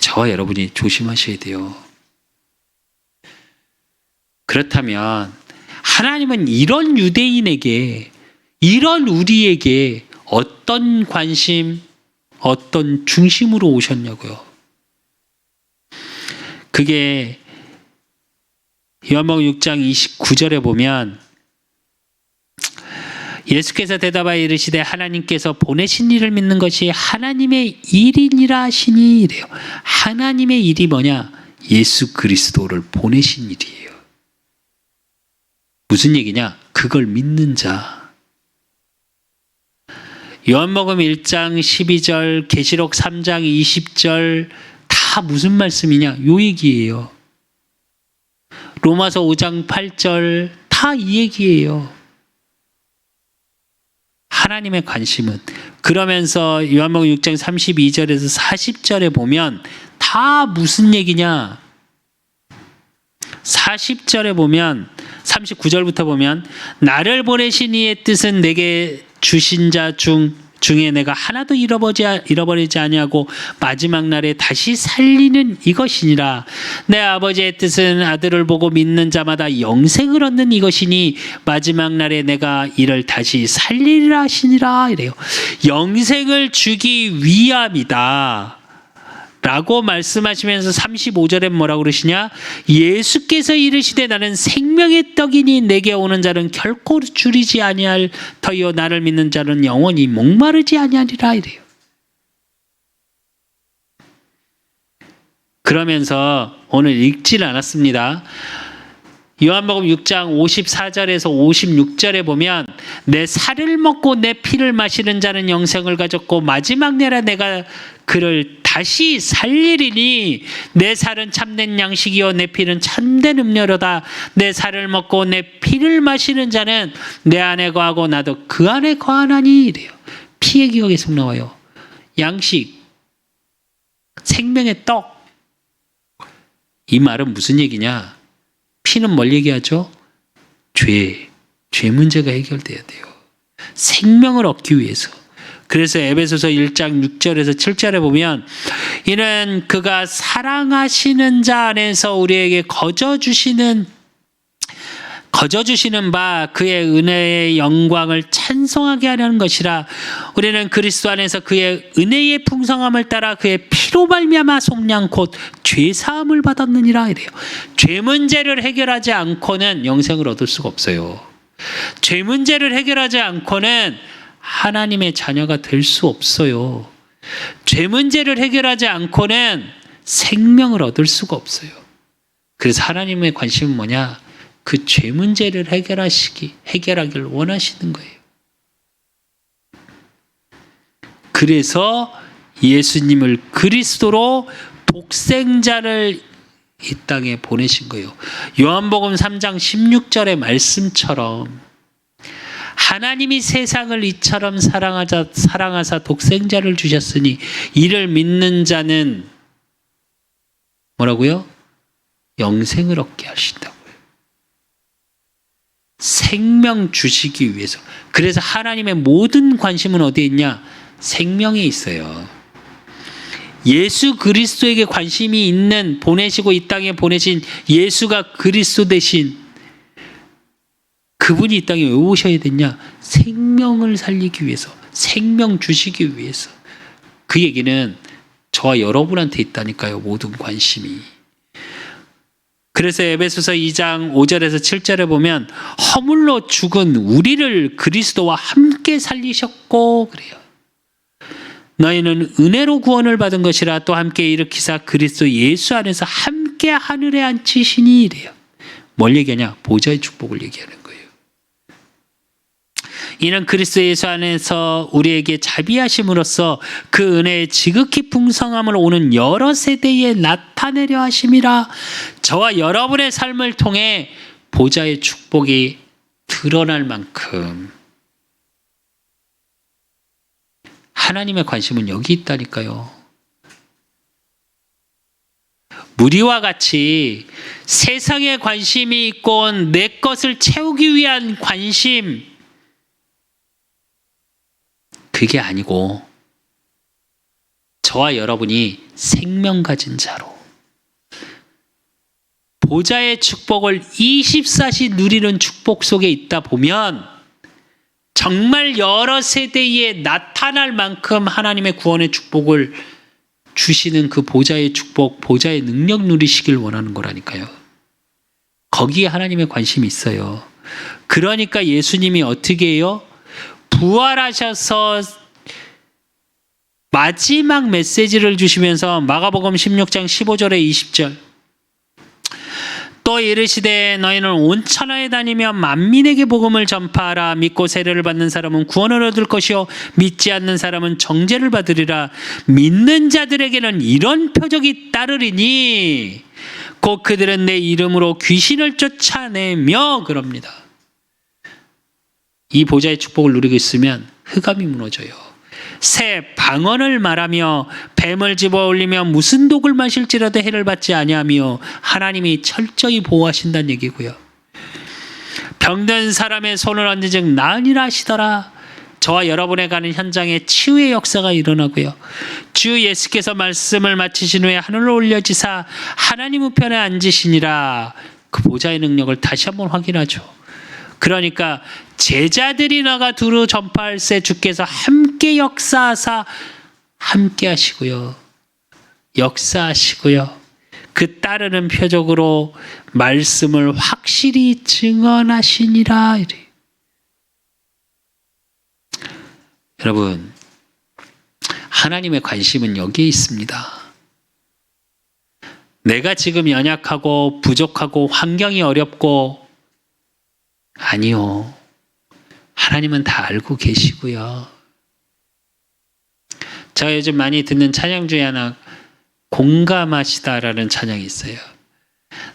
S1: 저와 여러분이 조심하셔야 돼요. 그렇다면 하나님은 이런 유대인에게, 이런 우리에게 어떤 관심, 어떤 중심으로 오셨냐고요. 그게 요한복음 6장 29절에 보면 예수께서 대답하여 이르시되 하나님께서 보내신 이를 믿는 것이 하나님의 일이니라 하시니 이래요. 하나님의 일이 뭐냐? 예수 그리스도를 보내신 일이에요. 무슨 얘기냐? 그걸 믿는 자. 요한복음 1장 12절, 계시록 3장 20절 다 무슨 말씀이냐? 요 얘기예요. 로마서 5장 8절 다 이 얘기예요. 하나님의 관심은. 그러면서 요한복음 6장 32절에서 40절에 보면 다 무슨 얘기냐? 40절에 보면 39절부터 보면 나를 보내신 이의 뜻은 내게 주신 자 중에 내가 하나도 잃어버리지 아니하고 마지막 날에 다시 살리는 이것이니라. 내 아버지의 뜻은 아들을 보고 믿는 자마다 영생을 얻는 이것이니 마지막 날에 내가 이를 다시 살리리라 하시니라. 이래요. 영생을 주기 위함이다 라고 말씀하시면서 35절에 뭐라고 그러시냐? 예수께서 이르시되 나는 생명의 떡이니 내게 오는 자는 결코 줄이지 아니할 터이요 나를 믿는 자는 영원히 목마르지 아니하리라. 이래요. 그러면서 오늘 읽질 않았습니다. 요한복음 6장 54절에서 56절에 보면 내 살을 먹고 내 피를 마시는 자는 영생을 가졌고 마지막 날에 내가 그를 다시 살리리니 내 살은 참된 양식이요 내 피는 참된 음료로다. 내 살을 먹고 내 피를 마시는 자는 내 안에 거하고 나도 그 안에 거하나니 이래요. 피 얘기가 계속 나와요. 양식, 생명의 떡. 이 말은 무슨 얘기냐? 피는 뭘 얘기하죠? 죄 문제가 해결돼야 돼요. 생명을 얻기 위해서. 그래서 에베소서 1장 6절에서 7절에 보면 이는 그가 사랑하시는 자 안에서 우리에게 거저 주시는 바 그의 은혜의 영광을 찬송하게 하려는 것이라. 우리는 그리스도 안에서 그의 은혜의 풍성함을 따라 그의 피로 말미암아 속량 곧 죄사함을 받았느니라 이래요. 죄 문제를 해결하지 않고는 영생을 얻을 수가 없어요. 죄 문제를 해결하지 않고는 하나님의 자녀가 될 수 없어요. 죄 문제를 해결하지 않고는 생명을 얻을 수가 없어요. 그래서 하나님의 관심은 뭐냐? 그 죄 문제를 해결하길 원하시는 거예요. 그래서 예수님을 그리스도로 독생자를 이 땅에 보내신 거예요. 요한복음 3장 16절의 말씀처럼 하나님이 세상을 이처럼 사랑하사 독생자를 주셨으니 이를 믿는 자는 뭐라고요? 영생을 얻게 하신다고요. 생명 주시기 위해서. 그래서 하나님의 모든 관심은 어디에 있냐? 생명에 있어요. 예수 그리스도에게 관심이 있는, 보내시고 이 땅에 보내신 예수가 그리스도 대신 그분이 이 땅에 왜 오셔야 됐냐? 생명을 살리기 위해서, 생명 주시기 위해서. 그 얘기는 저와 여러분한테 있다니까요. 모든 관심이. 그래서 에베소서 2장 5절에서 7절에 보면 허물로 죽은 우리를 그리스도와 함께 살리셨고 그래요. 너희는 은혜로 구원을 받은 것이라 또 함께 일으키사 그리스도 예수 안에서 함께 하늘에 앉히시니 이래요. 뭘 얘기하냐? 보좌의 축복을 얘기하는 거예요. 이는 그리스도 예수 안에서 우리에게 자비하심으로써 그 은혜의 지극히 풍성함을 오는 여러 세대에 나타내려 하심이라. 저와 여러분의 삶을 통해 보좌의 축복이 드러날 만큼 하나님의 관심은 여기 있다니까요. 무리와 같이 세상에 관심이 있고 내 것을 채우기 위한 관심, 그게 아니고 저와 여러분이 생명 가진 자로 보좌의 축복을 24시 누리는 축복 속에 있다 보면 정말 여러 세대에 나타날 만큼 하나님의 구원의 축복을 주시는 그 보좌의 축복, 보좌의 능력 누리시길 원하는 거라니까요. 거기에 하나님의 관심이 있어요. 그러니까 예수님이 어떻게 해요? 부활하셔서 마지막 메시지를 주시면서 마가복음 16장 15절에 20절 또 이르시되 너희는 온 천하에 다니며 만민에게 복음을 전파하라. 믿고 세례를 받는 사람은 구원을 얻을 것이요 믿지 않는 사람은 정죄를 받으리라. 믿는 자들에게는 이런 표적이 따르리니 곧 그들은 내 이름으로 귀신을 쫓아내며 그럽니다. 이 보좌의 축복을 누리고 있으면 흑암이 무너져요. 새 방언을 말하며 뱀을 집어올리며 무슨 독을 마실지라도 해를 받지 아니하며 하나님이 철저히 보호하신다는 얘기고요. 병든 사람의 손을 얹은즉 나으니라 하시더라. 저와 여러분에 가는 현장에 치유의 역사가 일어나고요. 주 예수께서 말씀을 마치신 후에 하늘로 올려지사 하나님 우편에 앉으시니라. 그 보좌의 능력을 다시 한번 확인하죠. 그러니까 제자들이 나가 두루 전파할세 주께서 함께 역사하사 함께 하시고요. 역사하시고요. 그 따르는 표적으로 말씀을 확실히 증언하시니라. 이래. 여러분, 하나님의 관심은 여기에 있습니다. 내가 지금 연약하고 부족하고 환경이 어렵고, 아니요. 하나님은 다 알고 계시고요. 제가 요즘 많이 듣는 찬양 중에 하나, 공감하시다라는 찬양이 있어요.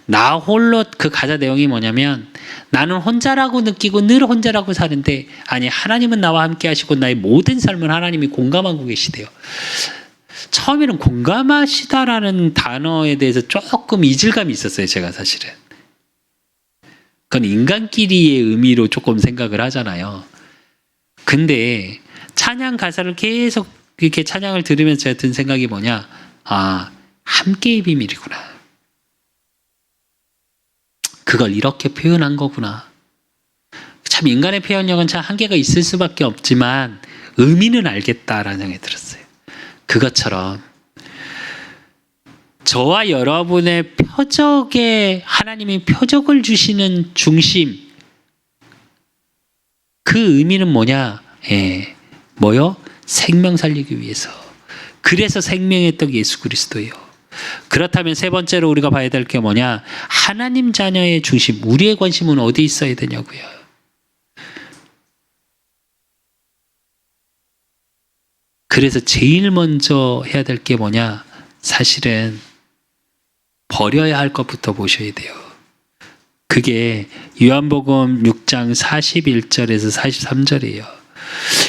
S1: 나 홀로, 그 가사 내용이 뭐냐면, 나는 혼자라고 느끼고 늘 혼자라고 사는데, 아니 하나님은 나와 함께 하시고 나의 모든 삶을 하나님이 공감하고 계시대요. 처음에는 공감하시다라는 단어에 대해서 조금 이질감이 있었어요. 제가 사실은. 그건 인간끼리의 의미로 조금 생각을 하잖아요. 근데 찬양 가사를 계속 이렇게 찬양을 들으면서 제가 든 생각이 뭐냐, 아, 함께의 비밀이구나. 그걸 이렇게 표현한 거구나. 참 인간의 표현력은 참 한계가 있을 수밖에 없지만 의미는 알겠다라는 생각이 들었어요. 그것처럼 저와 여러분의 표적에 하나님이 표적을 주시는 중심, 그 의미는 뭐냐? 뭐요? 생명 살리기 위해서. 그래서 생명의 떡 예수 그리스도예요. 그렇다면 세 번째로 우리가 봐야 될 게 뭐냐? 하나님 자녀의 중심, 우리의 관심은 어디 있어야 되냐고요. 그래서 제일 먼저 해야 될 게 뭐냐? 사실은 버려야 할 것부터 보셔야 돼요. 그게 요한복음 6장 41절에서 43절이에요.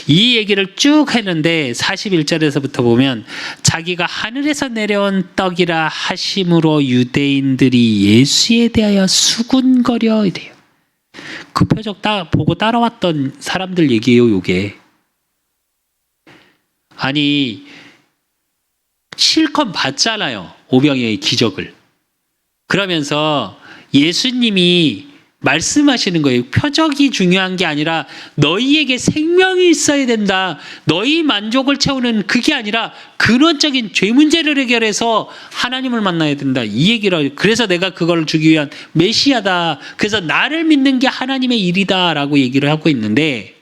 S1: 이 얘기를 쭉 했는데 41절에서부터 보면 자기가 하늘에서 내려온 떡이라 하심으로 유대인들이 예수에 대하여 수군거려 이래요. 그 표적 보고 따라왔던 사람들 얘기예요. 요게. 아니 실컷 봤잖아요. 오병이어의 기적을. 그러면서 예수님이 말씀하시는 거예요. 표적이 중요한 게 아니라 너희에게 생명이 있어야 된다. 너희 만족을 채우는 그게 아니라 근원적인 죄 문제를 해결해서 하나님을 만나야 된다. 이 얘기를. 그래서 내가 그걸 주기 위한 메시아다. 그래서 나를 믿는 게 하나님의 일이다 라고 얘기를 하고 있는데,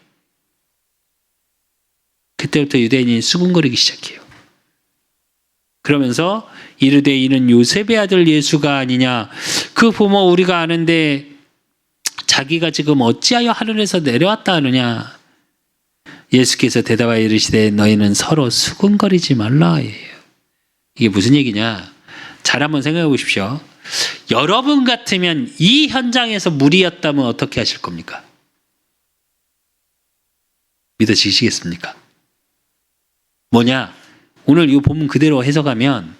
S1: 그때부터 유대인이 수군거리기 시작해요. 그러면서 이르되 이는 요셉의 아들 예수가 아니냐. 그 부모 우리가 아는데 자기가 지금 어찌하여 하늘에서 내려왔다 하느냐. 예수께서 대답하여 이르시되 너희는 서로 수군거리지 말라. 이게 무슨 얘기냐. 잘 한번 생각해 보십시오. 여러분 같으면 이 현장에서 무리였다면 어떻게 하실 겁니까? 믿어지시겠습니까? 뭐냐? 오늘 이 본문 그대로 해석하면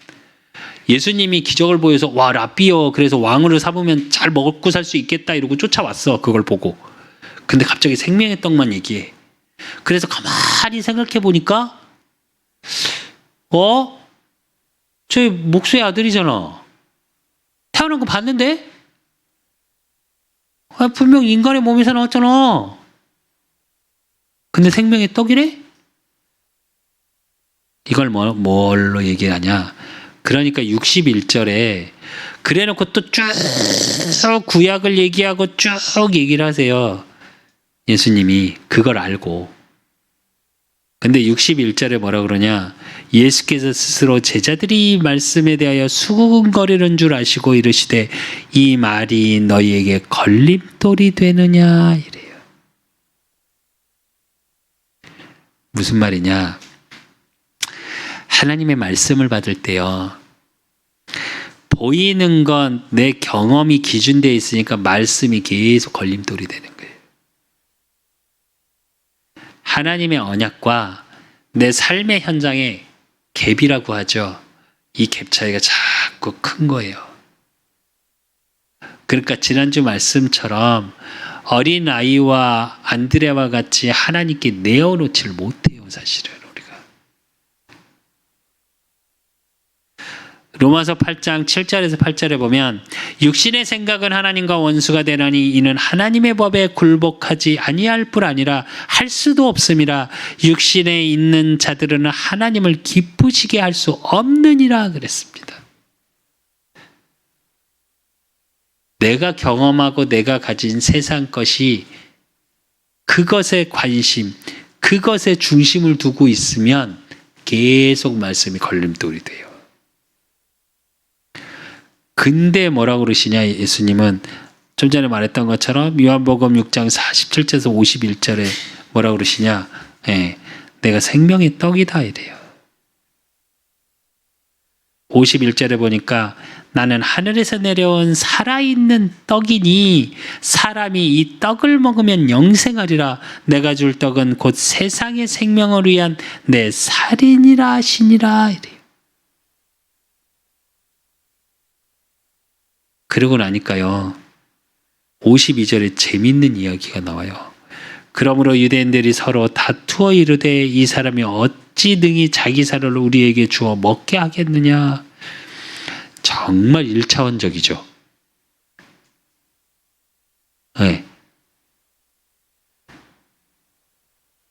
S1: 예수님이 기적을 보여서 와 랍비여 그래서 왕으로 삼으면 잘 먹고 살 수 있겠다 이러고 쫓아왔어. 그걸 보고. 근데 갑자기 생명의 떡만 얘기해. 그래서 가만히 생각해 보니까 저 목수의 아들이잖아. 태어난 거 봤는데? 분명 인간의 몸에서 나왔잖아. 근데 생명의 떡이래? 이걸 뭘로 얘기하냐? 그러니까 61절에 그래놓고 또 쭉 구약을 얘기하고 쭉 얘기를 하세요. 예수님이 그걸 알고. 근데 61절에 뭐라 그러냐? 예수께서 스스로 제자들이 말씀에 대하여 수군거리는 줄 아시고 이르시되 이 말이 너희에게 걸림돌이 되느냐 이래요. 무슨 말이냐? 하나님의 말씀을 받을 때요, 보이는 건 내 경험이 기준되어 있으니까 말씀이 계속 걸림돌이 되는 거예요. 하나님의 언약과 내 삶의 현장의 갭이라고 하죠. 이 갭 차이가 자꾸 큰 거예요. 그러니까 지난주 말씀처럼 어린아이와 안드레와 같이 하나님께 내어놓지를 못해요. 사실은 우리가. 로마서 8장 7절에서 8절에 보면 육신의 생각은 하나님과 원수가 되나니 이는 하나님의 법에 굴복하지 아니할 뿐 아니라 할 수도 없음이라. 육신에 있는 자들은 하나님을 기쁘시게 할 수 없느니라 그랬습니다. 내가 경험하고 내가 가진 세상 것이 그것에 관심, 그것에 중심을 두고 있으면 계속 말씀이 걸림돌이 돼요. 근데 뭐라고 그러시냐, 예수님은 좀 전에 말했던 것처럼 요한복음 6장 47절에서 51절에 뭐라고 그러시냐, 내가 생명의 떡이다 이래요. 51절에 보니까 나는 하늘에서 내려온 살아있는 떡이니 사람이 이 떡을 먹으면 영생하리라. 내가 줄 떡은 곧 세상의 생명을 위한 내 살이니라 하시니라 이래요. 그러고 나니까요, 52절에 재밌는 이야기가 나와요. 그러므로 유대인들이 서로 다투어 이르되 이 사람이 어찌 능히 자기 살을 우리에게 주어 먹게 하겠느냐. 정말 1차원적이죠. 네.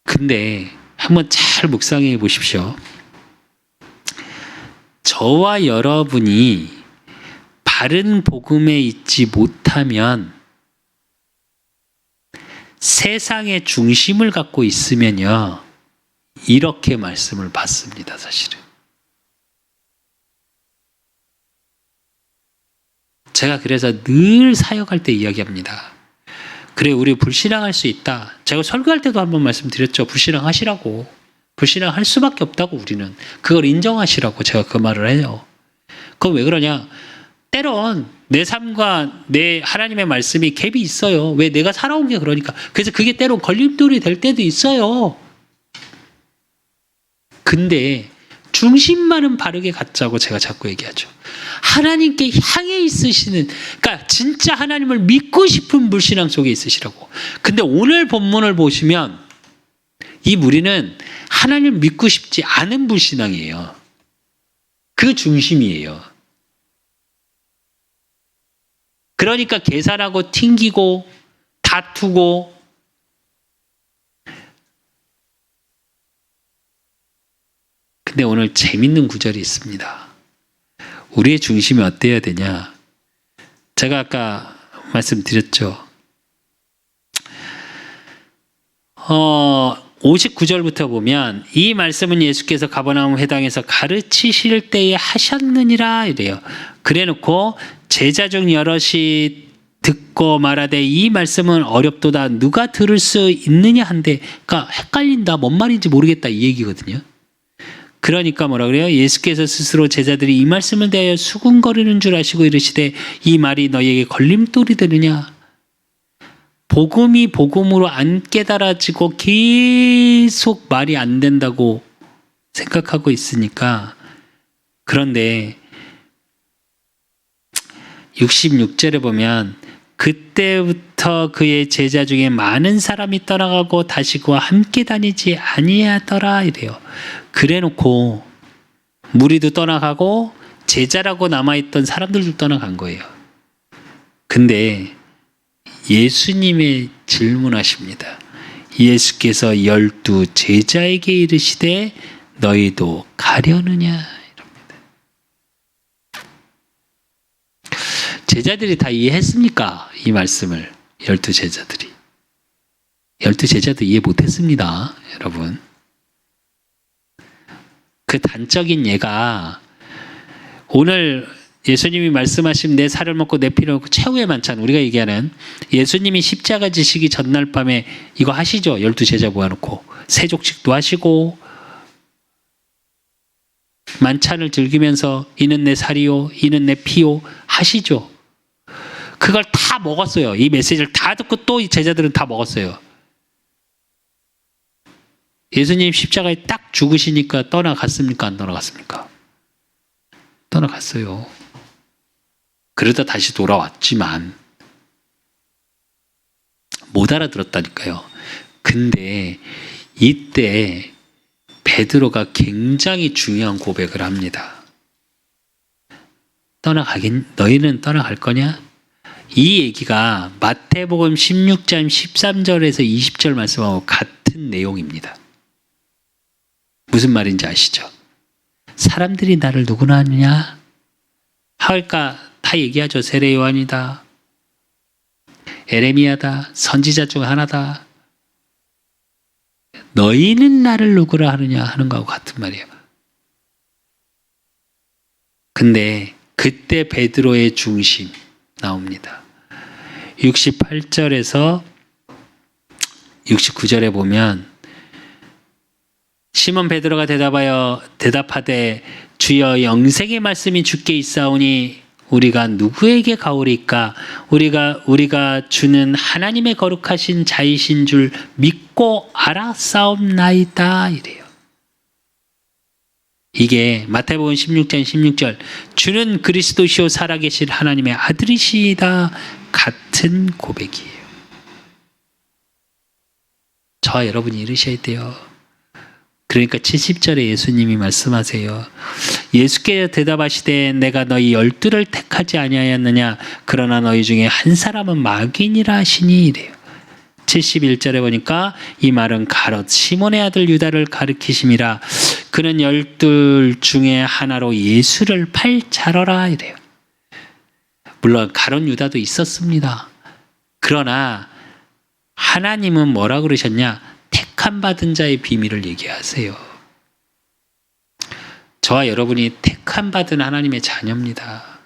S1: 근데 한번 잘 묵상해 보십시오. 저와 여러분이 바른 복음에 있지 못하면 세상의 중심을 갖고 있으면요, 이렇게 말씀을 받습니다, 사실은. 제가 그래서 늘 사역할 때 이야기합니다. 그래, 우리 불신앙할 수 있다. 제가 설교할 때도 한번 말씀드렸죠. 불신앙하시라고. 불신앙할 수밖에 없다고, 우리는. 그걸 인정하시라고 제가 그 말을 해요. 그건 왜 그러냐? 때론 내 삶과 내 하나님의 말씀이 갭이 있어요. 왜? 내가 살아온 게 그러니까. 그래서 그게 때론 걸림돌이 될 때도 있어요. 근데 중심만은 바르게 갖자고 제가 자꾸 얘기하죠. 하나님께 향해 있으시는, 그러니까 진짜 하나님을 믿고 싶은 불신앙 속에 있으시라고. 근데 오늘 본문을 보시면 이 무리는 하나님을 믿고 싶지 않은 불신앙이에요. 그 중심이에요. 그러니까 계산하고 튕기고 다투고, 근데 오늘 재밌는 구절이 있습니다. 우리의 중심이 어때야 되냐? 제가 아까 말씀드렸죠. 59절부터 보면 이 말씀은 예수께서 가버나움 회당에서 가르치실 때에 하셨느니라 이래요. 그래놓고 제자 중 여럿이 듣고 말하되 이 말씀은 어렵도다 누가 들을 수 있느냐 한데, 그러니까 헷갈린다, 뭔 말인지 모르겠다 이 얘기거든요. 그러니까 뭐라 그래요? 예수께서 스스로 제자들이 이 말씀을 대하여 수군거리는 줄 아시고 이르시되 이 말이 너희에게 걸림돌이 되느냐? 복음이 복음으로 안 깨달아지고 계속 말이 안 된다고 생각하고 있으니까. 그런데 66절에 보면 그때부터 그의 제자 중에 많은 사람이 떠나가고 다시 그와 함께 다니지 아니하더라 이래요. 그래놓고 무리도 떠나가고 제자라고 남아있던 사람들도 떠나간 거예요. 근데 예수님의 질문하십니다. 예수께서 12 제자에게 이르시되 너희도 가려느냐 이럽니다. 제자들이 다 이해했습니까? 이 말씀을. 12 제자들이. 12 제자도 이해 못했습니다, 여러분. 그 단적인 예가 오늘 예수님이 말씀하신 내 살을 먹고 내 피를 먹고 최후의 만찬, 우리가 얘기하는 예수님이 십자가 지시기 전날 밤에 이거 하시죠. 12 제자 모아놓고 세족식도 하시고 만찬을 즐기면서 이는 내 살이요 이는 내 피요 하시죠. 그걸 다 먹었어요. 이 메시지를 다 듣고 또 이 제자들은 다 먹었어요. 예수님 십자가에 딱 죽으시니까 떠나갔습니까? 안 떠나갔습니까? 떠나갔어요. 그러다 다시 돌아왔지만 못 알아들었다니까요. 근데 이때 베드로가 굉장히 중요한 고백을 합니다. 너희는 떠나갈 거냐? 이 얘기가 마태복음 16장 13절에서 20절 말씀하고 같은 내용입니다. 무슨 말인지 아시죠? 사람들이 나를 누구나 하느냐? 할까 다 얘기하죠. 세례 요한이다, 에레미야다, 선지자 중 하나다. 너희는 나를 누구라 하느냐 하는 거하고 같은 말이에요. 근데 그때 베드로의 중심 나옵니다. 68절에서 69절에 보면 시몬 베드로가 대답하되 주여 영생의 말씀이 주께 있사오니 우리가 누구에게 가오리까? 우리가 주는 하나님의 거룩하신 자이신 줄 믿고 알았사옵나이다 이래요. 이게 마태복음 16장 16절 주는 그리스도시요 살아계신 하나님의 아들이시다 같은 고백이에요. 저와 여러분이 이르셔야 돼요. 그러니까 70절에 예수님이 말씀하세요. 예수께 대답하시되 내가 너희 12를 택하지 아니하였느냐 그러나 너희 중에 한 사람은 마귀니라 하시니 이래요. 71절에 보니까 이 말은 가롯 시몬의 아들 유다를 가리키심이라 그는 12 중에 하나로 예수를 팔자러라 이래요. 물론 가롯 유다도 있었습니다. 그러나 하나님은 뭐라 그러셨냐? 택함 받은 자의 비밀을 얘기하세요. 저와 여러분이 택함 받은 하나님의 자녀입니다.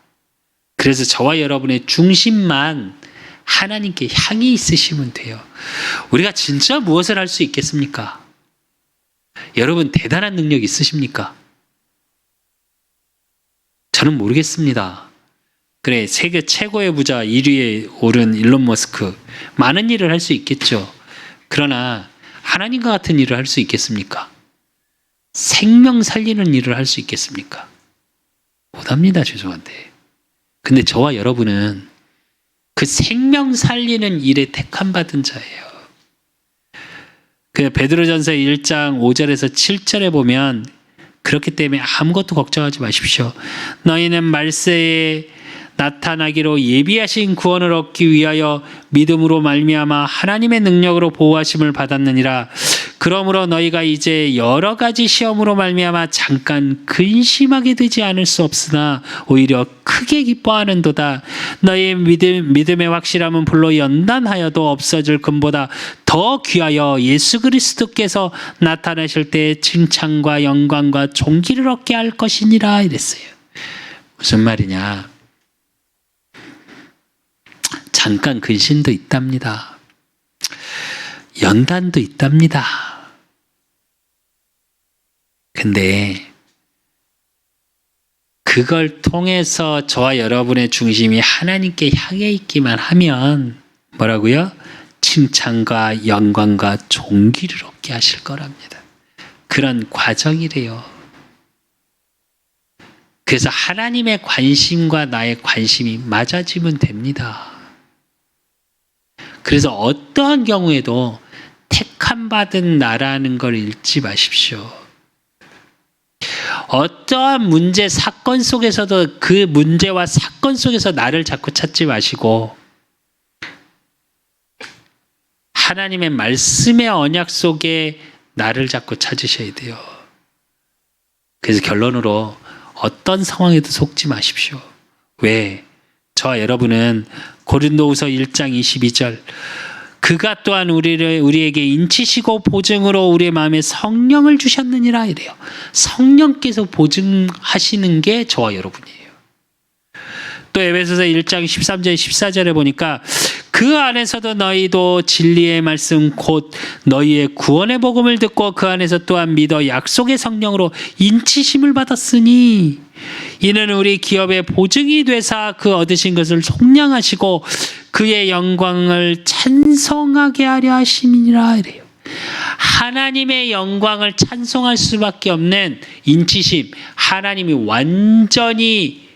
S1: 그래서 저와 여러분의 중심만 하나님께 향해 있으시면 돼요. 우리가 진짜 무엇을 할 수 있겠습니까? 여러분 대단한 능력 있으십니까? 저는 모르겠습니다. 그래, 세계 최고의 부자 1위에 오른 일론 머스크 많은 일을 할 수 있겠죠. 그러나 하나님과 같은 일을 할 수 있겠습니까? 생명 살리는 일을 할 수 있겠습니까? 못합니다. 죄송한데. 근데 저와 여러분은 그 생명 살리는 일에 택함 받은 자예요. 그 베드로전서 1장 5절에서 7절에 보면 그렇기 때문에 아무것도 걱정하지 마십시오. 너희는 말세에 나타나기로 예비하신 구원을 얻기 위하여 믿음으로 말미암아 하나님의 능력으로 보호하심을 받았느니라. 그러므로 너희가 이제 여러 가지 시험으로 말미암아 잠깐 근심하게 되지 않을 수 없으나 오히려 크게 기뻐하는도다. 너희의 믿음의 확실함은 불로 연단하여도 없어질 금보다 더 귀하여 예수 그리스도께서 나타나실 때 칭찬과 영광과 존귀를 얻게 할 것이니라 이랬어요. 무슨 말이냐? 잠깐 근심도 있답니다. 연단도 있답니다. 근데 그걸 통해서 저와 여러분의 중심이 하나님께 향해 있기만 하면 뭐라고요? 칭찬과 영광과 존귀를 얻게 하실 거랍니다. 그런 과정이래요. 그래서 하나님의 관심과 나의 관심이 맞아지면 됩니다. 그래서 어떠한 경우에도 택함 받은 나라는 걸 잊지 마십시오. 어떠한 문제, 사건 속에서도 그 문제와 사건 속에서 나를 자꾸 찾지 마시고 하나님의 말씀의 언약 속에 나를 자꾸 찾으셔야 돼요. 그래서 결론으로 어떤 상황에도 속지 마십시오. 왜? 저와 여러분은 고린도후서 1장 22절 그가 또한 우리에게 인치시고 보증으로 우리의 마음에 성령을 주셨느니라 이래요. 성령께서 보증하시는 게 저와 여러분이에요. 또 에베소서 1장 13절 14절에 보니까 그 안에서도 너희도 진리의 말씀 곧 너희의 구원의 복음을 듣고 그 안에서 또한 믿어 약속의 성령으로 인치심을 받았으니 이는 우리 기업의 보증이 되사 그 얻으신 것을 속량하시고 그의 영광을 찬송하게 하려 하심이니라 이래요. 하나님의 영광을 찬송할 수밖에 없는 인치심, 하나님이 완전히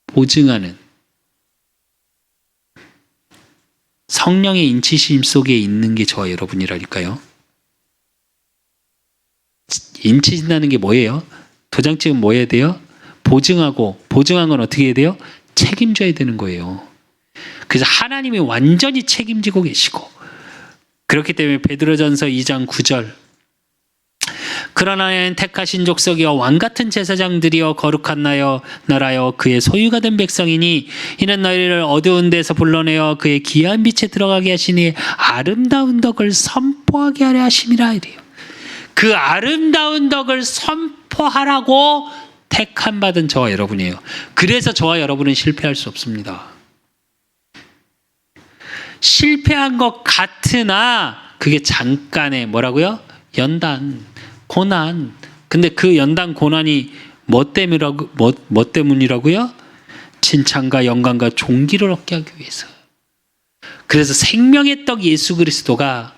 S1: 보증하는 성령의 인치심 속에 있는 게 저와 여러분이라니까요. 인치신다는 게 뭐예요? 도장 찍으면 뭐 해야 돼요? 보증한 건 어떻게 해야 돼요? 책임져야 되는 거예요. 그래서 하나님이 완전히 책임지고 계시고 그렇기 때문에 베드로전서 2장 9절 그러나 택하신 족속이여 왕같은 제사장들이여 거룩한 나라여 그의 소유가 된 백성이니 이는 너희를 어두운 데서 불러내어 그의 귀한 빛에 들어가게 하시니 아름다운 덕을 선포하게 하려 하심이라 이래요. 그 아름다운 덕을 선포하라고 택함 받은 저와 여러분이에요. 그래서 저와 여러분은 실패할 수 없습니다. 실패한 것 같으나 그게 잠깐의 뭐라고요? 연단, 고난. 근데 그 연단 고난이 뭐 때문이라고요? 칭찬과 영광과 존귀를 얻게 하기 위해서. 그래서 생명의 떡 예수 그리스도가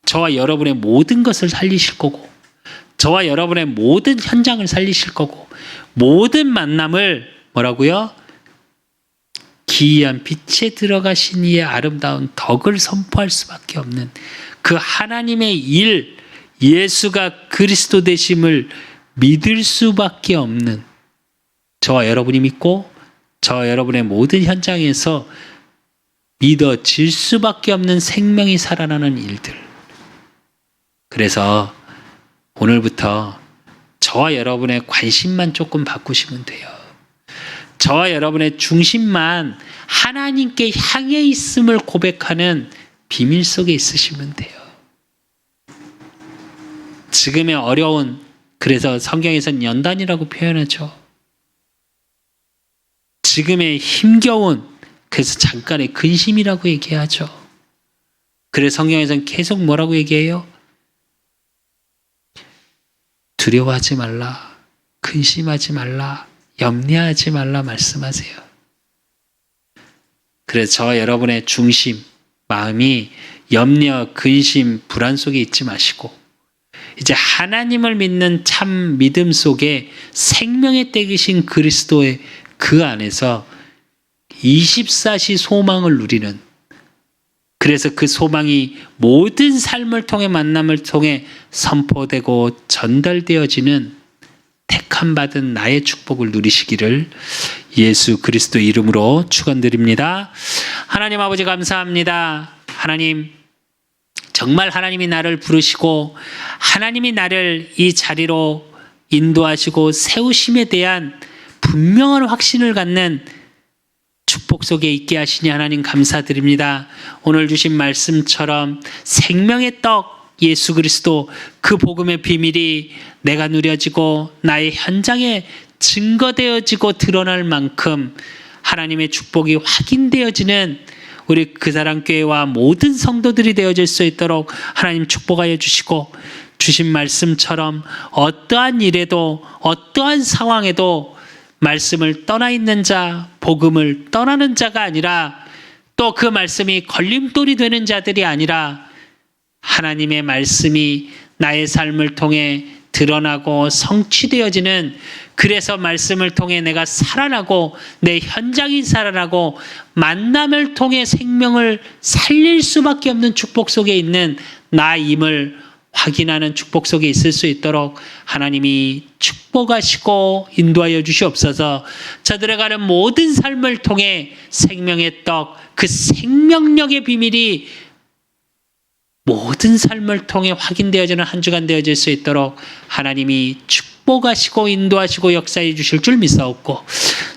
S1: 저와 여러분의 모든 것을 살리실 거고, 저와 여러분의 모든 현장을 살리실 거고, 모든 만남을 뭐라고요? 기이한 빛에 들어가신 이의 아름다운 덕을 선포할 수밖에 없는 그 하나님의 일, 예수가 그리스도 되심을 믿을 수밖에 없는 저와 여러분이 믿고 저와 여러분의 모든 현장에서 믿어질 수밖에 없는 생명이 살아나는 일들. 그래서 오늘부터 저와 여러분의 관심만 조금 바꾸시면 돼요. 저와 여러분의 중심만 하나님께 향해 있음을 고백하는 비밀 속에 있으시면 돼요. 지금의 어려운, 그래서 성경에서는 연단이라고 표현하죠. 지금의 힘겨운, 그래서 잠깐의 근심이라고 얘기하죠. 그래서 성경에서는 계속 뭐라고 얘기해요? 두려워하지 말라, 근심하지 말라, 염려하지 말라 말씀하세요. 그래서 저와 여러분의 중심, 마음이 염려, 근심, 불안 속에 있지 마시고 이제 하나님을 믿는 참 믿음 속에 생명의 떼기신 그리스도의 그 안에서 24시 소망을 누리는, 그래서 그 소망이 모든 삶을 통해 만남을 통해 선포되고 전달되어지는 택함 받은 나의 축복을 누리시기를 예수 그리스도 이름으로 축원드립니다. 하나님 아버지 감사합니다. 하나님, 정말 하나님이 나를 부르시고 하나님이 나를 이 자리로 인도하시고 세우심에 대한 분명한 확신을 갖는 축복 속에 있게 하시니 하나님 감사드립니다. 오늘 주신 말씀처럼 생명의 떡 예수 그리스도, 그 복음의 비밀이 내가 누려지고 나의 현장에 증거되어지고 드러날 만큼 하나님의 축복이 확인되어지는 우리 그사랑교회와 모든 성도들이 되어질 수 있도록 하나님 축복하여 주시고, 주신 말씀처럼 어떠한 일에도 어떠한 상황에도 말씀을 떠나 있는 자, 복음을 떠나는 자가 아니라, 또 그 말씀이 걸림돌이 되는 자들이 아니라 하나님의 말씀이 나의 삶을 통해 드러나고 성취되어지는, 그래서 말씀을 통해 내가 살아나고 내 현장이 살아나고 만남을 통해 생명을 살릴 수밖에 없는 축복 속에 있는 나임을 확인하는 축복 속에 있을 수 있도록 하나님이 축복하시고 인도하여 주시옵소서. 저들의 가는 모든 삶을 통해 생명의 떡, 그 생명력의 비밀이 모든 삶을 통해 확인되어지는 한 주간 되어질 수 있도록 하나님이 축복하시고 인도하시고 역사해 주실 줄 믿사옵고,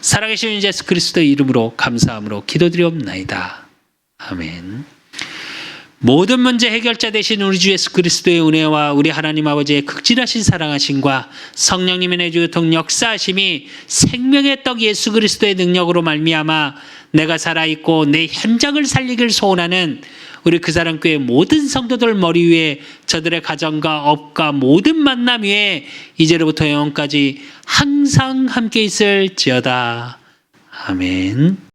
S1: 살아계신 예수 그리스도의 이름으로 감사함으로 기도드리옵나이다. 아멘. 모든 문제 해결자 되신 우리 주 예수 그리스도의 은혜와 우리 하나님 아버지의 극진하신 사랑하심과 성령님의 내주교통 역사하심이 생명의 떡 예수 그리스도의 능력으로 말미암아 내가 살아있고 내 현장을 살리길 소원하는 우리 그사랑교회 모든 성도들 머리 위에, 저들의 가정과 업과 모든 만남 위에 이제로부터 영원까지 항상 함께 있을지어다. 아멘.